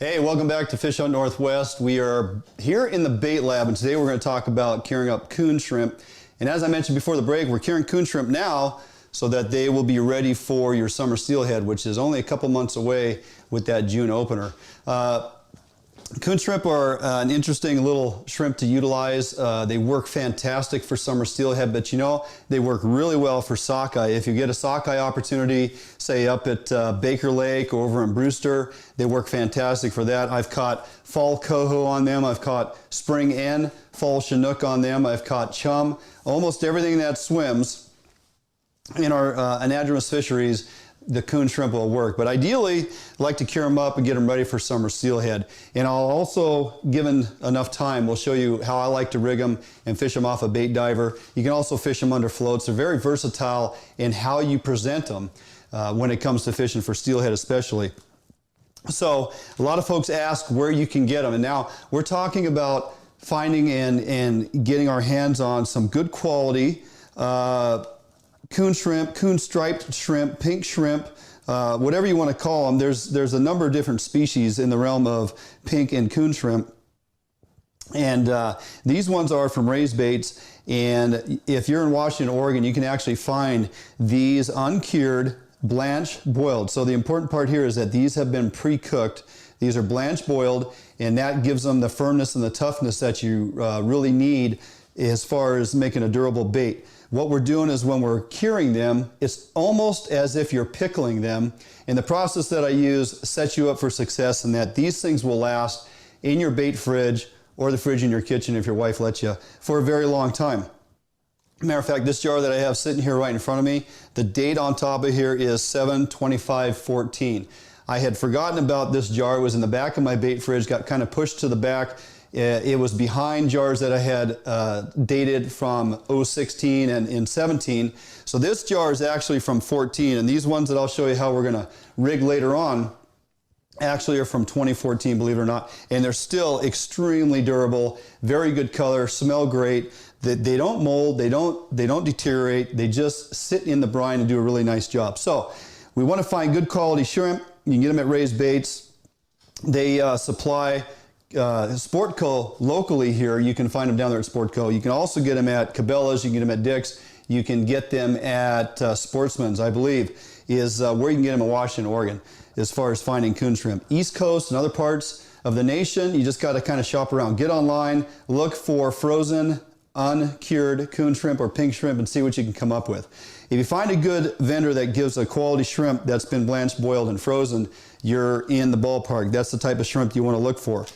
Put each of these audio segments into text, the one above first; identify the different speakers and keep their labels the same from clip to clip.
Speaker 1: Hey, welcome back to Fish Hunt Northwest. We are here in the bait lab, and today we're going to talk about curing up coon shrimp. And as I mentioned before the break, we're curing coon shrimp now so that they will be ready for your summer steelhead, which is only a couple months away with that June opener. Coon shrimp are an interesting little shrimp to utilize. They work fantastic for summer steelhead, but you know, they work really well for sockeye. If you get a sockeye opportunity, say up at Baker Lake or over in Brewster, they work fantastic for that. I've caught fall coho on them. I've caught spring and fall chinook on them. I've caught chum. Almost everything that swims in our anadromous fisheries, the coon shrimp will work. But ideally, I like to cure them up and get them ready for summer steelhead. And I'll also, given enough time, we'll show you how I like to rig them and fish them off a bait diver. You can also fish them under floats. They're very versatile in how you present them when it comes to fishing for steelhead especially. So a lot of folks ask where you can get them. And now we're talking about finding and getting our hands on some good quality coon shrimp, coon striped shrimp, pink shrimp, whatever you want to call them. There's a number of different species in the realm of pink and coon shrimp. And these ones are from Raised Baits. And if you're in Washington, Oregon, you can actually find these uncured, blanch boiled. So the important part here is that these have been pre-cooked. These are blanch boiled, and that gives them the firmness and the toughness that you really need as far as making a durable bait. What we're doing is when we're curing them, it's almost as if you're pickling them. And the process that I use sets you up for success in that these things will last in your bait fridge or the fridge in your kitchen if your wife lets you for a very long time. Matter of fact, this jar that I have sitting here right in front of me, the date on top of here is 7/25/14. I had forgotten about this jar. It was in the back of my bait fridge, got kind of pushed to the back. It was behind jars that I had dated from 016 and 17. So this jar is actually from 14, and these ones that I'll show you how we're gonna rig later on actually are from 2014, believe it or not. And they're still extremely durable, very good color, smell great. They don't mold, they don't deteriorate, they just sit in the brine and do a really nice job. So we wanna find good quality shrimp. You can get them at Raised Baits. They supply Sportco locally here. You can find them down there at Sportco. You can also get them at Cabela's. You can get them at Dick's. You can get them at Sportsman's, I believe, is where you can get them in Washington, Oregon, as far as finding coon shrimp. East Coast and other parts of the nation, you just got to kind of shop around. Get online, look for frozen, uncured coon shrimp or pink shrimp and see what you can come up with. If you find a good vendor that gives a quality shrimp that's been blanched, boiled, and frozen, you're in the ballpark. That's the type of shrimp you want to look for.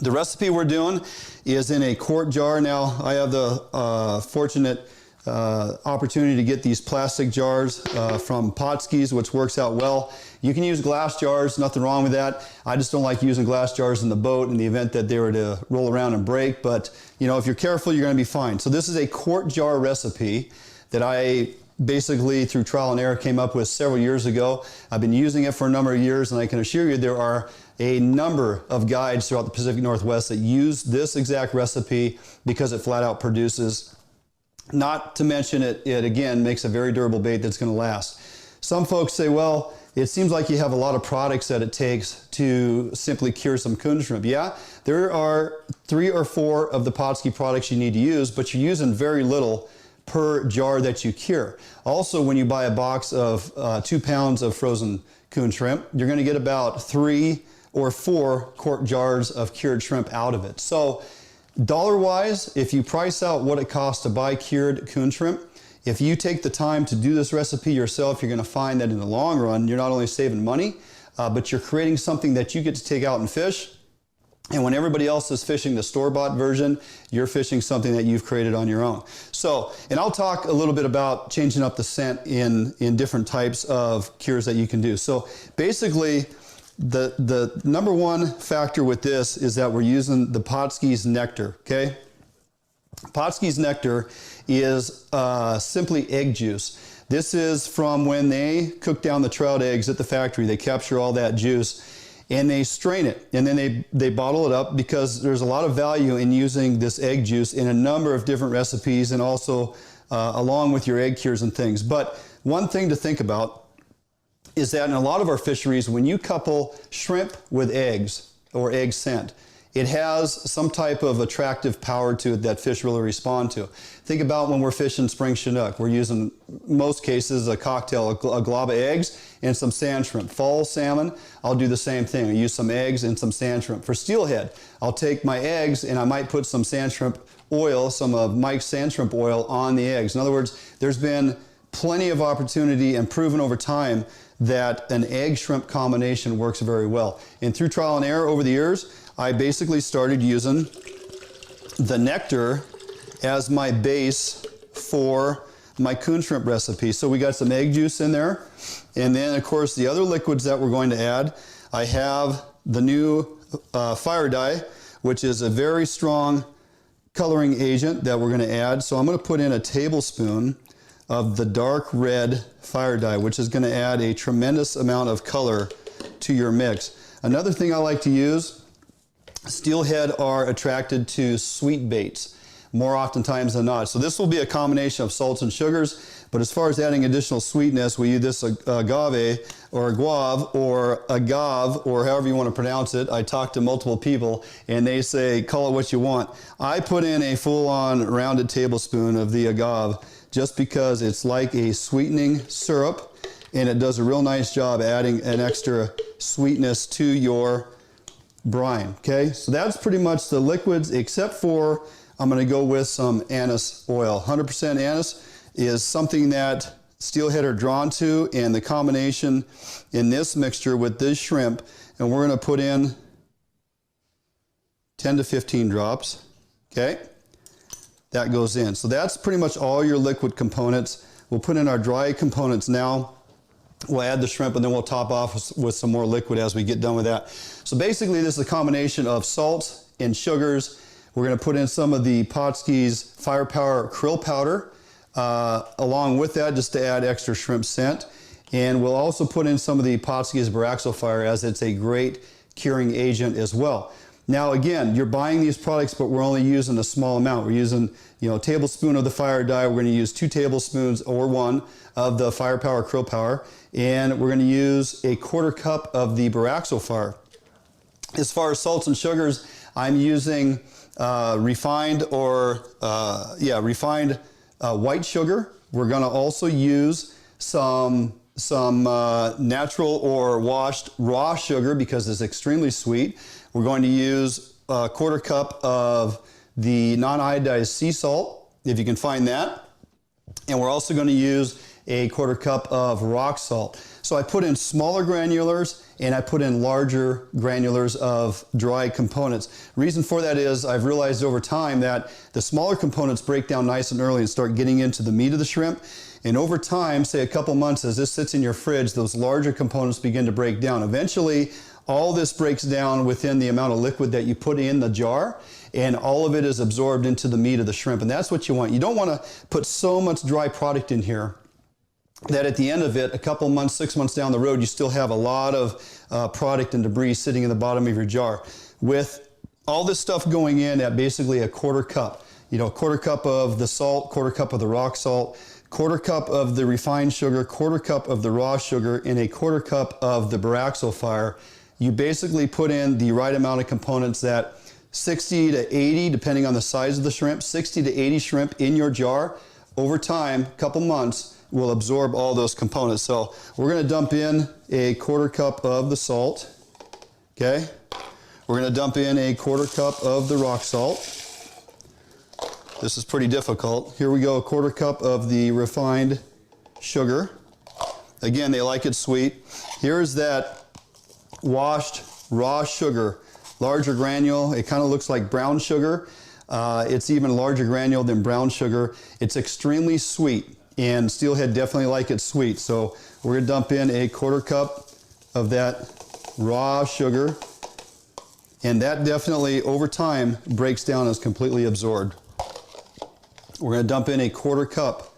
Speaker 1: The recipe we're doing is in a quart jar. Now, I have the fortunate opportunity to get these plastic jars from Pautzke's, which works out well. You can use glass jars, nothing wrong with that. I just don't like using glass jars in the boat in the event that they were to roll around and break, but you know, if you're careful, you're gonna be fine. So this is a quart jar recipe that I basically through trial and error came up with several years ago. I've been using it for a number of years, and I can assure you there are a number of guides throughout the Pacific Northwest that use this exact recipe because it flat out produces. Not to mention it again makes a very durable bait that's going to last. Some folks say, well, it seems like you have a lot of products that it takes to simply cure some coon shrimp. Yeah, there are 3 or 4 of the Pautzke products you need to use, but you're using very little per jar that you cure. Also, when you buy a box of 2 pounds of frozen coon shrimp, you're going to get about 3 or 4 quart jars of cured shrimp out of it. So dollar-wise, if you price out what it costs to buy cured coon shrimp, if you take the time to do this recipe yourself, you're going to find that in the long run, you're not only saving money, but you're creating something that you get to take out and fish. And when everybody else is fishing the store-bought version, you're fishing something that you've created on your own. So, and I'll talk a little bit about changing up the scent in different types of cures that you can do. So basically, the number one factor with this is that we're using the Pautzke's Nectar, okay? Pautzke's Nectar is simply egg juice. This is from when they cook down the trout eggs at the factory. They capture all that juice and they strain it, and then they bottle it up because there's a lot of value in using this egg juice in a number of different recipes and also along with your egg cures and things. But one thing to think about is that in a lot of our fisheries, when you couple shrimp with eggs or egg scent, it has some type of attractive power to it that fish really respond to. Think about when we're fishing spring Chinook. We're using, most cases, a cocktail, a glob of eggs and some sand shrimp. Fall salmon, I'll do the same thing. I use some eggs and some sand shrimp. For steelhead, I'll take my eggs and I might put some sand shrimp oil, some of Mike's sand shrimp oil on the eggs. In other words, there's been plenty of opportunity and proven over time that an egg shrimp combination works very well. And through trial and error over the years, I basically started using the Nectar as my base for my Coon Shrimp recipe. So we got some egg juice in there. And then, of course, the other liquids that we're going to add, I have the new fire dye, which is a very strong coloring agent that we're going to add. So I'm going to put in a tablespoon of the dark red fire dye, which is going to add a tremendous amount of color to your mix. Another thing I like to use, steelhead are attracted to sweet baits more oftentimes than not. So this will be a combination of salts and sugars, but as far as adding additional sweetness, we use this agave or guave or agave or however you want to pronounce it. I talked to multiple people and they say, call it what you want. I put in a full-on rounded tablespoon of the agave just because it's like a sweetening syrup and it does a real nice job adding an extra sweetness to your brine. Okay, so that's pretty much the liquids, except for I'm going to go with some anise oil. 100% anise is something that steelhead are drawn to, and the combination in this mixture with this shrimp, and we're going to put in 10 to 15 drops. Okay, that goes in. So that's pretty much all your liquid components. We'll put in our dry components now. We'll add the shrimp and then we'll top off with some more liquid as we get done with that. So basically this is a combination of salts and sugars. We're going to put in some of the Pautzke's Firepower Krill powder along with that just to add extra shrimp scent. And we'll also put in some of the Pautzke's BorX fire as it's a great curing agent as well. Now again, you're buying these products, but we're only using a small amount. We're using, a tablespoon of the fire dye. We're going to use 2 tablespoons or 1 of the Firepower Krill Power, and we're going to use a 1/4 cup of the BorX fire. As far as salts and sugars, I'm using refined white sugar. We're going to also use some natural or washed raw sugar because it's extremely sweet. We're going to use a 1/4 cup of the non-iodized sea salt, if you can find that. And we're also going to use a 1/4 cup of rock salt. So I put in smaller granulars and I put in larger granulars of dry components. Reason for that is I've realized over time that the smaller components break down nice and early and start getting into the meat of the shrimp. And over time, say a couple months as this sits in your fridge, those larger components begin to break down. Eventually, all this breaks down within the amount of liquid that you put in the jar, and all of it is absorbed into the meat of the shrimp. And that's what you want. You don't want to put so much dry product in here that at the end of it, a couple months, 6 months down the road, you still have a lot of product and debris sitting in the bottom of your jar. With all this stuff going in at basically a 1/4 cup, a 1/4 cup of the salt, 1/4 cup of the rock salt, 1/4 cup of the refined sugar, 1/4 cup of the raw sugar, and a 1/4 cup of the BorX fire, you basically put in the right amount of components that 60 to 80, depending on the size of the shrimp, 60 to 80 shrimp in your jar. Over time, a couple months, will absorb all those components. So we're going to dump in a 1/4 cup of the salt. Okay. We're going to dump in a 1/4 cup of the rock salt. This is pretty difficult. Here we go, a 1/4 cup of the refined sugar. Again, they like it sweet. Here's that washed raw sugar, larger granule. It kind of looks like brown sugar. It's even larger granule than brown sugar. It's extremely sweet, and steelhead definitely like it sweet. So we're going to dump in a 1/4 cup of that raw sugar, and that definitely over time breaks down and is completely absorbed. We're going to dump in a 1/4 cup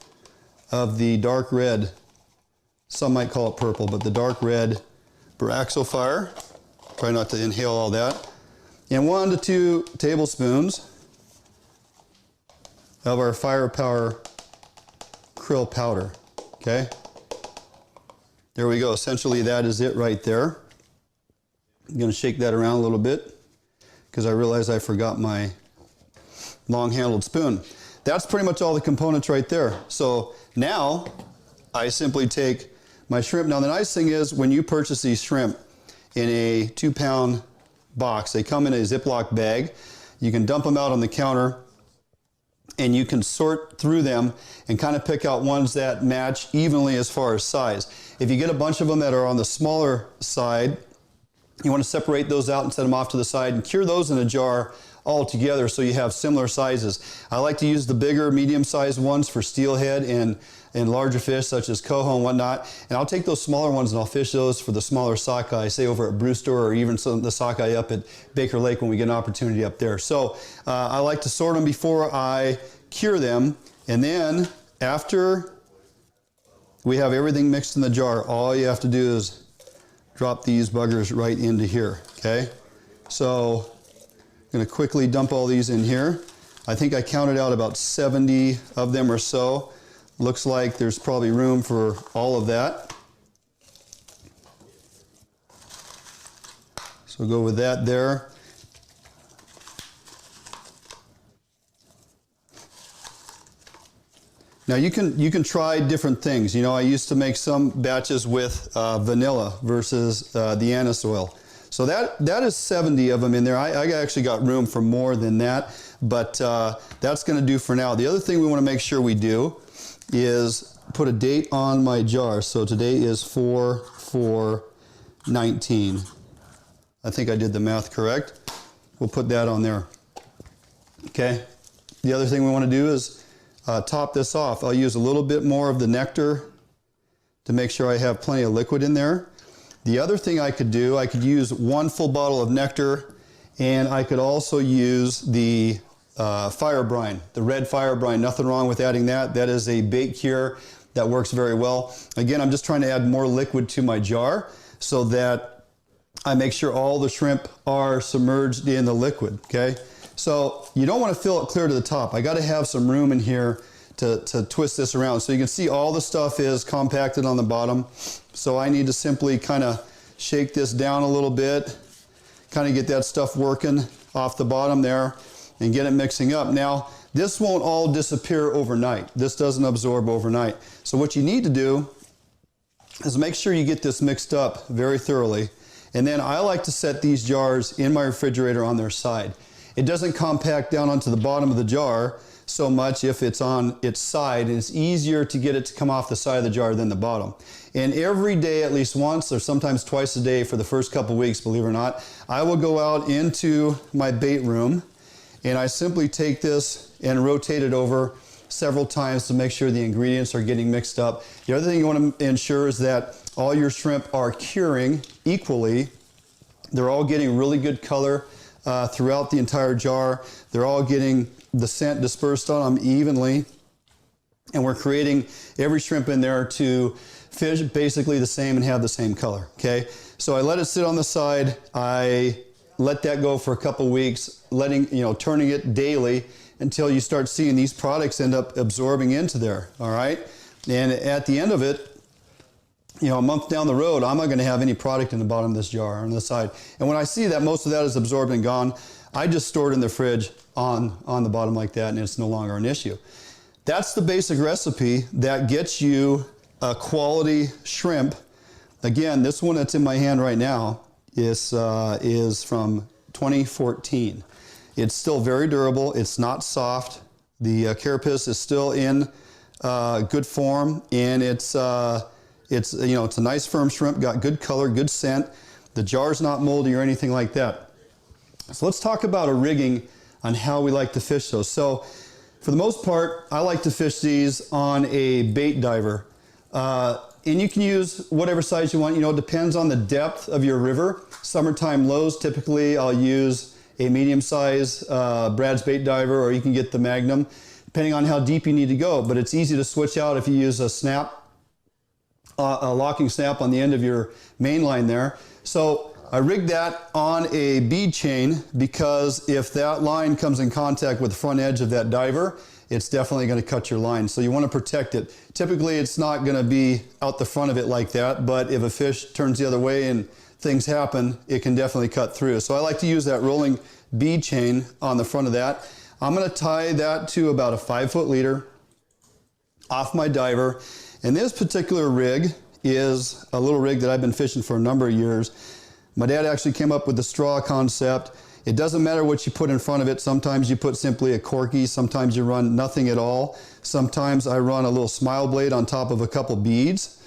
Speaker 1: of the dark red, some might call it purple, but the dark red BorX fire. Try not to inhale all that. And 1 to 2 tablespoons of our Firepower Krill powder. Okay. There we go. Essentially, that is it right there. I'm going to shake that around a little bit because I realized I forgot my long-handled spoon. That's pretty much all the components right there. So now I simply take my shrimp. Now the nice thing is when you purchase these shrimp in a 2-pound box, they come in a Ziploc bag. You can dump them out on the counter and you can sort through them and kind of pick out ones that match evenly as far as size. If you get a bunch of them that are on the smaller side, you want to separate those out and set them off to the side and cure those in a jar all together so you have similar sizes. I like to use the bigger, medium-sized ones for steelhead and larger fish such as coho and whatnot. And I'll take those smaller ones and I'll fish those for the smaller sockeye, say over at Brewster or even some of the sockeye up at Baker Lake when we get an opportunity up there. So I like to sort them before I cure them. And then after we have everything mixed in the jar, all you have to do is drop these buggers right into here, okay? So I'm going to quickly dump all these in here. I think I counted out about 70 of them or so. Looks like there's probably room for all of that. So go with that there. Now you can try different things. You know, I used to make some batches with vanilla versus the anise oil. So that is 70 of them in there. I actually got room for more than that, but that's going to do for now. The other thing we want to make sure we do is put a date on my jar. So today is 4/4/19. I think I did the math correct. We'll put that on there. Okay. The other thing we want to do is top this off. I'll use a little bit more of the nectar to make sure I have plenty of liquid in there. The other thing I could do, I could use 1 full bottle of nectar, and I could also use the fire brine, the red fire brine. Nothing wrong with adding that. That is a bait cure that works very well. Again, I'm just trying to add more liquid to my jar so that I make sure all the shrimp are submerged in the liquid, okay? So you don't want to fill it clear to the top. I got to have some room in here to twist this around. So you can see all the stuff is compacted on the bottom. So I need to simply kind of shake this down a little bit, kind of get that stuff working off the bottom there and get it mixing up. Now, this won't all disappear overnight. This doesn't absorb overnight. So what you need to do is make sure you get this mixed up very thoroughly. And then I like to set these jars in my refrigerator on their side. It doesn't compact down onto the bottom of the jar so much if it's on its side, and it's easier to get it to come off the side of the jar than the bottom. And every day, at least once or sometimes twice a day for the first couple weeks, believe it or not, I will go out into my bait room and I simply take this and rotate it over several times to make sure the ingredients are getting mixed up. The other thing you want to ensure is that all your shrimp are curing equally. They're all getting really good color throughout the entire jar. They're all getting the scent dispersed on them evenly. And we're creating every shrimp in there to fish basically the same and have the same color, okay? So I let it sit on the side. I let that go for a couple weeks, turning it daily until you start seeing these products end up absorbing into there, all right? And at the end of it, a month down the road, I'm not going to have any product in the bottom of this jar on the side. And when I see that most of that is absorbed and gone, I just store it in the fridge on the bottom like that, and it's no longer an issue. That's the basic recipe that gets you a quality shrimp. Again, this one that's in my hand right now is from 2014. It's still very durable. It's not soft. The carapace is still in good form, and it's a nice firm shrimp, got good color, good scent. The jar's not moldy or anything like that. So let's talk about a rigging on how we like to fish those. So for the most part, I like to fish these on a bait diver. And you can use whatever size you want. It depends on the depth of your river. Summertime lows, typically I'll use a medium size Brad's bait diver, or you can get the Magnum, depending on how deep you need to go. But it's easy to switch out if you use a snap, a locking snap on the end of your main line there. So I rigged that on a bead chain because if that line comes in contact with the front edge of that diver, it's definitely going to cut your line. So you want to protect it. Typically, it's not going to be out the front of it like that, but if a fish turns the other way and things happen, it can definitely cut through. So I like to use that rolling bead chain on the front of that. I'm going to tie that to about a 5-foot leader off my diver. And this particular rig is a little rig that I've been fishing for a number of years. My dad actually came up with the straw concept. It doesn't matter what you put in front of it. Sometimes you put simply a corky, sometimes you run nothing at all. Sometimes I run a little smile blade on top of a couple beads.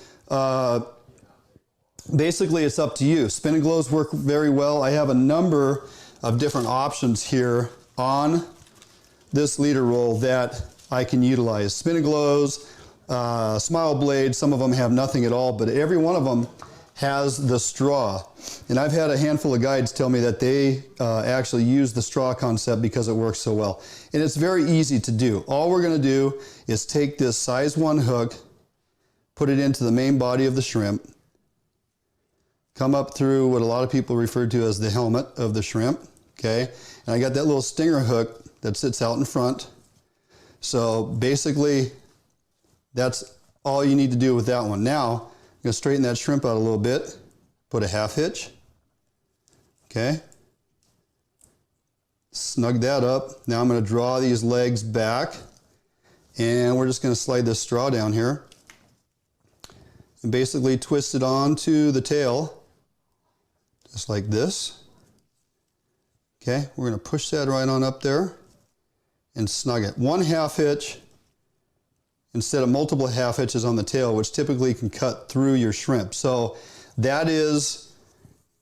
Speaker 1: Basically, it's up to you. Spin and glows work very well. I have a number of different options here on this leader roll that I can utilize. Spin and glows, smile blades, some of them have nothing at all, but every one of them has the straw. And I've had a handful of guides tell me that they actually use the straw concept because it works so well. And it's very easy to do. All we're going to do is take this size 1 hook, put it into the main body of the shrimp, come up through what a lot of people refer to as the helmet of the shrimp, okay? And I got that little stinger hook that sits out in front. So basically, that's all you need to do with that one. Now, I'm going to straighten that shrimp out a little bit, put a half hitch, okay? Snug that up. Now I'm going to draw these legs back, and we're just going to slide this straw down here and basically twist it onto the tail, just like this. Okay, we're going to push that right on up there and snug it. 1 half hitch instead of multiple half hitches on the tail, which typically can cut through your shrimp. So that is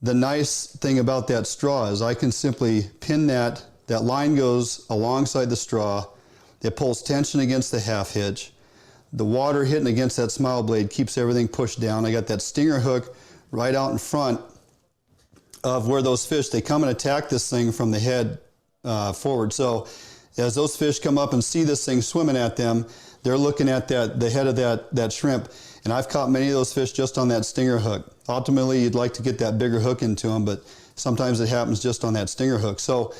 Speaker 1: the nice thing about that straw, is I can simply pin that line goes alongside the straw. It pulls tension against the half hitch. The water hitting against that smile blade keeps everything pushed down. I got that stinger hook right out in front of where those fish, they come and attack this thing from the head forward. So as those fish come up and see this thing swimming at them, they're looking at the head of that shrimp. And I've caught many of those fish just on that stinger hook. Ultimately, you'd like to get that bigger hook into them, but sometimes it happens just on that stinger hook. So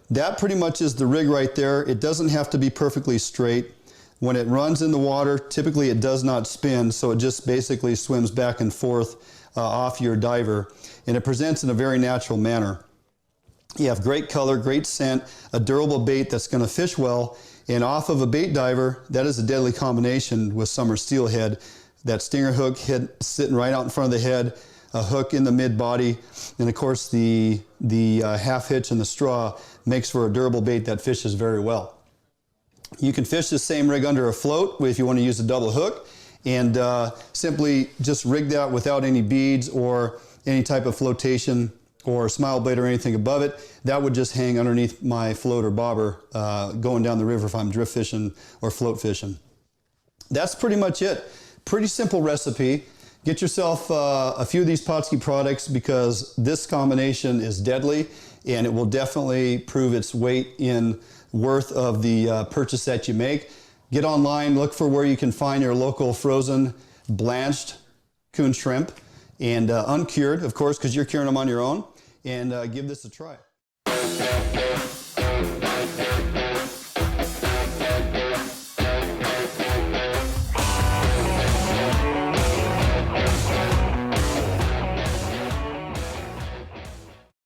Speaker 1: that pretty much is the rig right there. It doesn't have to be perfectly straight. When it runs in the water, typically it does not spin, so it just basically swims back and forth off your diver. And it presents in a very natural manner. You have great color, great scent, a durable bait that's going to fish well, and off of a bait diver, that is a deadly combination with Summer Steelhead. That stinger hook sitting right out in front of the head, a hook in the mid body, and of course the half hitch and the straw makes for a durable bait that fishes very well. You can fish the same rig under a float if you want to use a double hook, and simply just rig that without any beads or any type of flotation or smile blade or anything above it. That would just hang underneath my float or bobber going down the river if I'm drift fishing or float fishing. That's pretty much it. Pretty simple recipe. Get yourself a few of these Pautzke products, because this combination is deadly, and it will definitely prove its weight in worth of the purchase that you make. Get online, look for where you can find your local frozen blanched coon shrimp, and uncured, of course, because you're curing them on your own, and give this a try.